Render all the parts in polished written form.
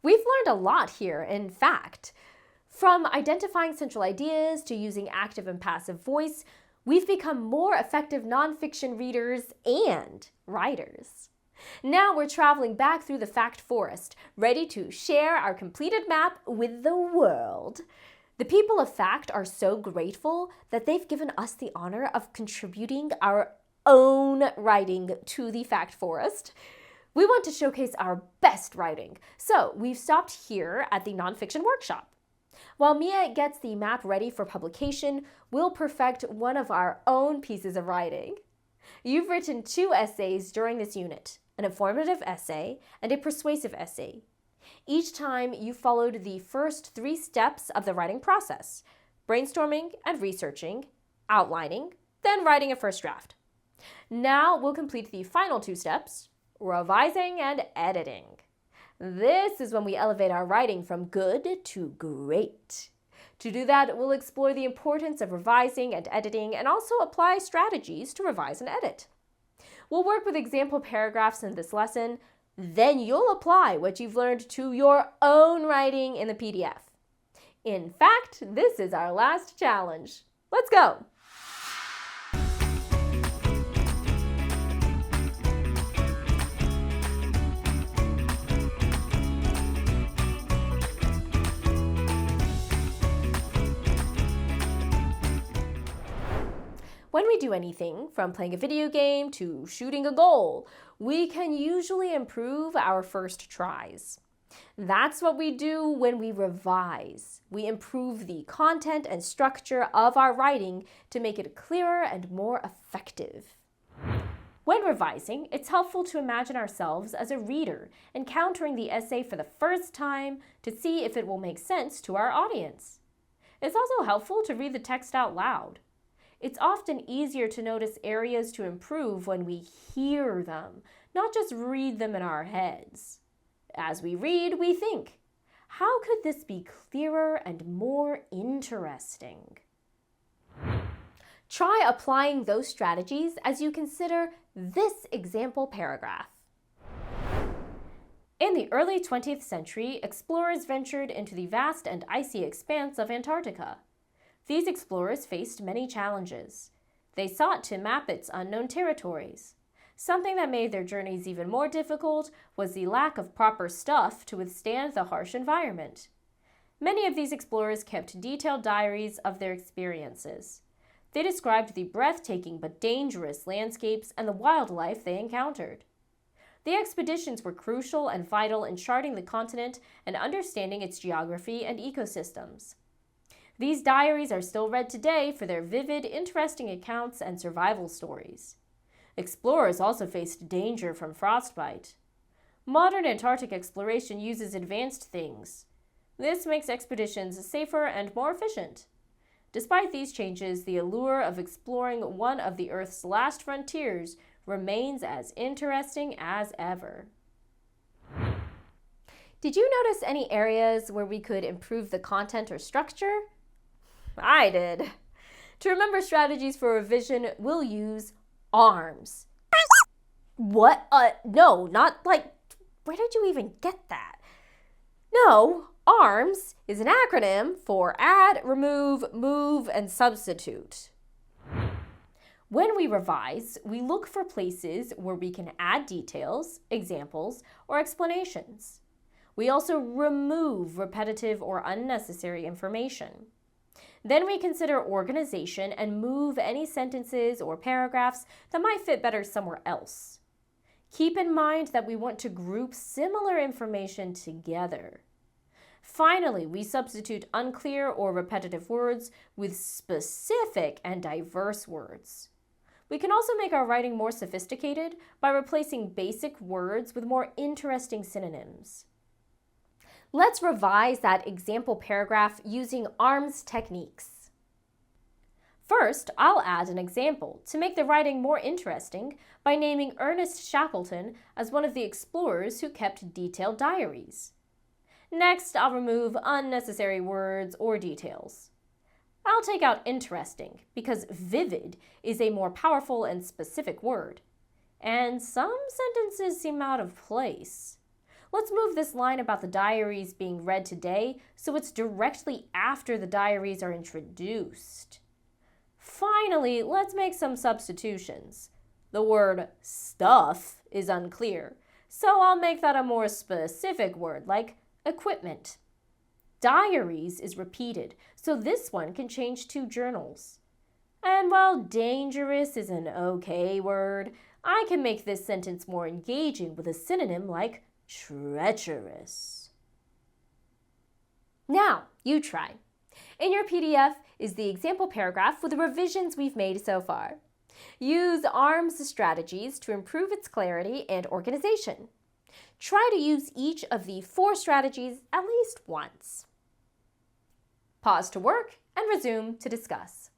We've learned a lot here, in fact. From identifying central ideas to using active and passive voice, we've become more effective nonfiction readers and writers. Now we're traveling back through the fact forest, ready to share our completed map with the world. The people of fact are so grateful that they've given us the honor of contributing our own writing to the fact forest. We want to showcase our best writing, so we've stopped here at the Nonfiction workshop. While Mia gets the map ready for publication, we'll perfect one of our own pieces of writing. You've written 2 essays during this unit, an informative essay and a persuasive essay. Each time you followed the first 3 steps of the writing process: brainstorming and researching, outlining, then writing a first draft. Now we'll complete the final 2 steps, revising and editing. This is when we elevate our writing from good to great. To do that, we'll explore the importance of revising and editing and also apply strategies to revise and edit. We'll work with example paragraphs in this lesson, then you'll apply what you've learned to your own writing in the PDF. In fact, this is our last challenge. Let's go! When we do anything, from playing a video game to shooting a goal, we can usually improve our first tries. That's what we do when we revise. We improve the content and structure of our writing to make it clearer and more effective. When revising, it's helpful to imagine ourselves as a reader, encountering the essay for the first time to see if it will make sense to our audience. It's also helpful to read the text out loud. It's often easier to notice areas to improve when we hear them, not just read them in our heads. As we read, we think, how could this be clearer and more interesting? Try applying those strategies as you consider this example paragraph. In the early 20th century, explorers ventured into the vast and icy expanse of Antarctica. These explorers faced many challenges. They sought to map its unknown territories. Something that made their journeys even more difficult was the lack of proper stuff to withstand the harsh environment. Many of these explorers kept detailed diaries of their experiences. They described the breathtaking but dangerous landscapes and the wildlife they encountered. The expeditions were crucial and vital in charting the continent and understanding its geography and ecosystems. These diaries are still read today for their vivid, interesting accounts and survival stories. Explorers also faced danger from frostbite. Modern Antarctic exploration uses advanced things. This makes expeditions safer and more efficient. Despite these changes, the allure of exploring one of the Earth's last frontiers remains as interesting as ever. Did you notice any areas where we could improve the content or structure? I did. To remember strategies for revision, we'll use ARMS. What? No, not like, where did you even get that? No, ARMS is an acronym for add, remove, move, and substitute. When we revise, we look for places where we can add details, examples, or explanations. We also remove repetitive or unnecessary information. Then we consider organization and move any sentences or paragraphs that might fit better somewhere else. Keep in mind that we want to group similar information together. Finally, we substitute unclear or repetitive words with specific and diverse words. We can also make our writing more sophisticated by replacing basic words with more interesting synonyms. Let's revise that example paragraph using ARMS techniques. First, I'll add an example to make the writing more interesting by naming Ernest Shackleton as one of the explorers who kept detailed diaries. Next, I'll remove unnecessary words or details. I'll take out interesting because vivid is a more powerful and specific word, and some sentences seem out of place. Let's move this line about the diaries being read today so it's directly after the diaries are introduced. Finally, let's make some substitutions. The word stuff is unclear, so I'll make that a more specific word like equipment. Diaries is repeated, so this one can change to journals. And while dangerous is an okay word, I can make this sentence more engaging with a synonym like treacherous. Now, you try. In your PDF is the example paragraph with the revisions we've made so far. Use ARM's strategies to improve its clarity and organization. Try to use each of the 4 strategies at least once. Pause to work and resume to discuss.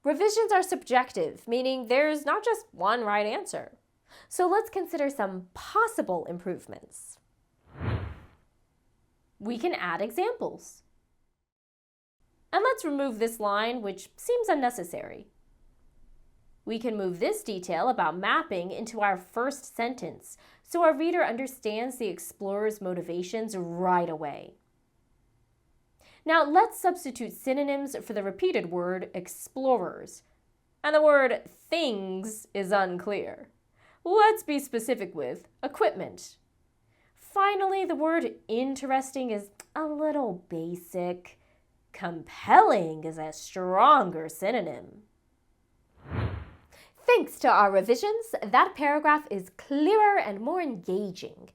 Revisions are subjective, meaning there's not just one right answer. So let's consider some possible improvements. We can add examples. And let's remove this line, which seems unnecessary. We can move this detail about mapping into our first sentence, so our reader understands the explorer's motivations right away. Now let's substitute synonyms for the repeated word explorers. And the word things is unclear. Let's be specific with equipment. Finally, the word interesting is a little basic. Compelling is a stronger synonym. Thanks to our revisions, that paragraph is clearer and more engaging.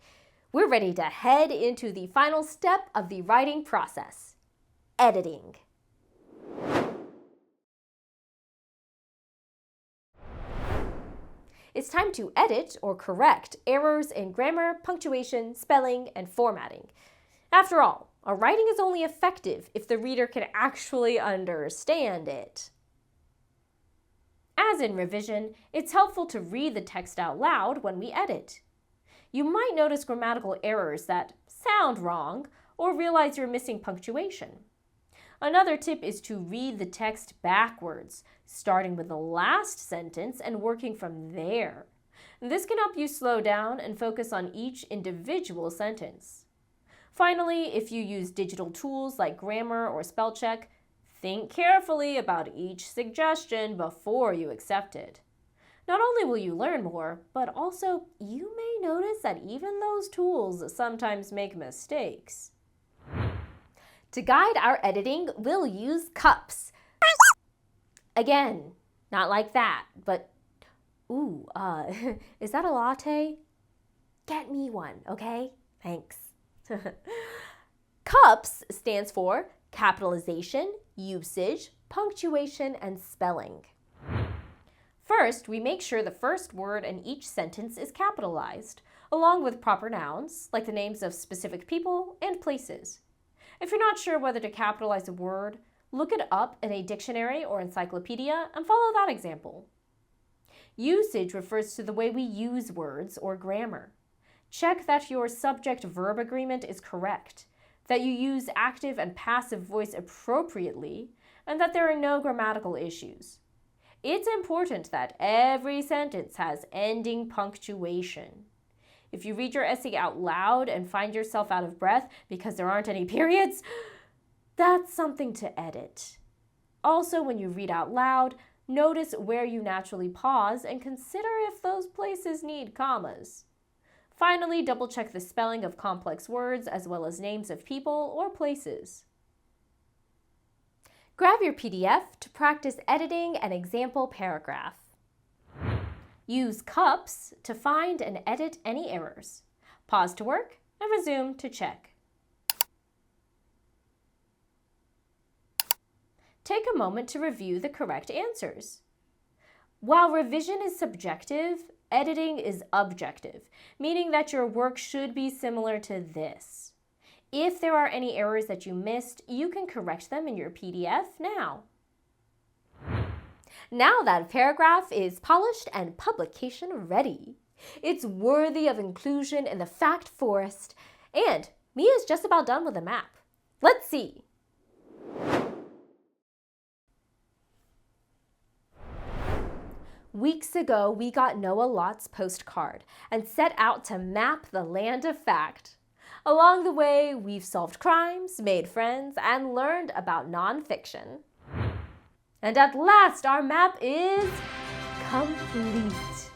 We're ready to head into the final step of the writing process: editing. It's time to edit or correct errors in grammar, punctuation, spelling, and formatting. After all, our writing is only effective if the reader can actually understand it. As in revision, it's helpful to read the text out loud when we edit. You might notice grammatical errors that sound wrong or realize you're missing punctuation. Another tip is to read the text backwards, starting with the last sentence and working from there. This can help you slow down and focus on each individual sentence. Finally, if you use digital tools like grammar or spell check, think carefully about each suggestion before you accept it. Not only will you learn more, but also you may notice that even those tools sometimes make mistakes. To guide our editing, we'll use cups. Again, not like that, but is that a latte? Get me one, okay? Thanks. CUPS stands for capitalization, usage, punctuation, and spelling. First, we make sure the first word in each sentence is capitalized, along with proper nouns, like the names of specific people and places. If you're not sure whether to capitalize a word, look it up in a dictionary or encyclopedia and follow that example. Usage refers to the way we use words or grammar. Check that your subject-verb agreement is correct, that you use active and passive voice appropriately, and that there are no grammatical issues. It's important that every sentence has ending punctuation. If you read your essay out loud and find yourself out of breath because there aren't any periods, that's something to edit. Also, when you read out loud, notice where you naturally pause and consider if those places need commas. Finally, double-check the spelling of complex words as well as names of people or places. Grab your PDF to practice editing an example paragraph. Use CUPS to find and edit any errors. Pause to work and resume to check. Take a moment to review the correct answers. While revision is subjective, editing is objective, meaning that your work should be similar to this. If there are any errors that you missed, you can correct them in your PDF now. Now that paragraph is polished and publication ready. It's worthy of inclusion in the fact forest, and Mia's just about done with the map. Let's see. Weeks ago, we got Noah Lott's postcard and set out to map the land of fact. Along the way, we've solved crimes, made friends, and learned about nonfiction. And at last, our map is complete.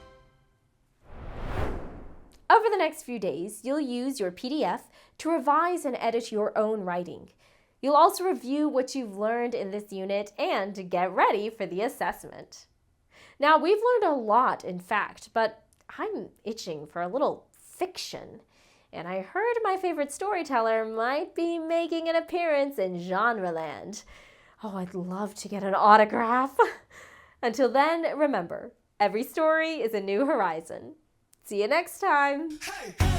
Over the next few days, you'll use your PDF to revise and edit your own writing. You'll also review what you've learned in this unit and get ready for the assessment. Now, we've learned a lot, in fact, but I'm itching for a little fiction. And I heard my favorite storyteller might be making an appearance in Genreland. Oh, I'd love to get an autograph. Until then, remember, every story is a new horizon. See you next time. Hey.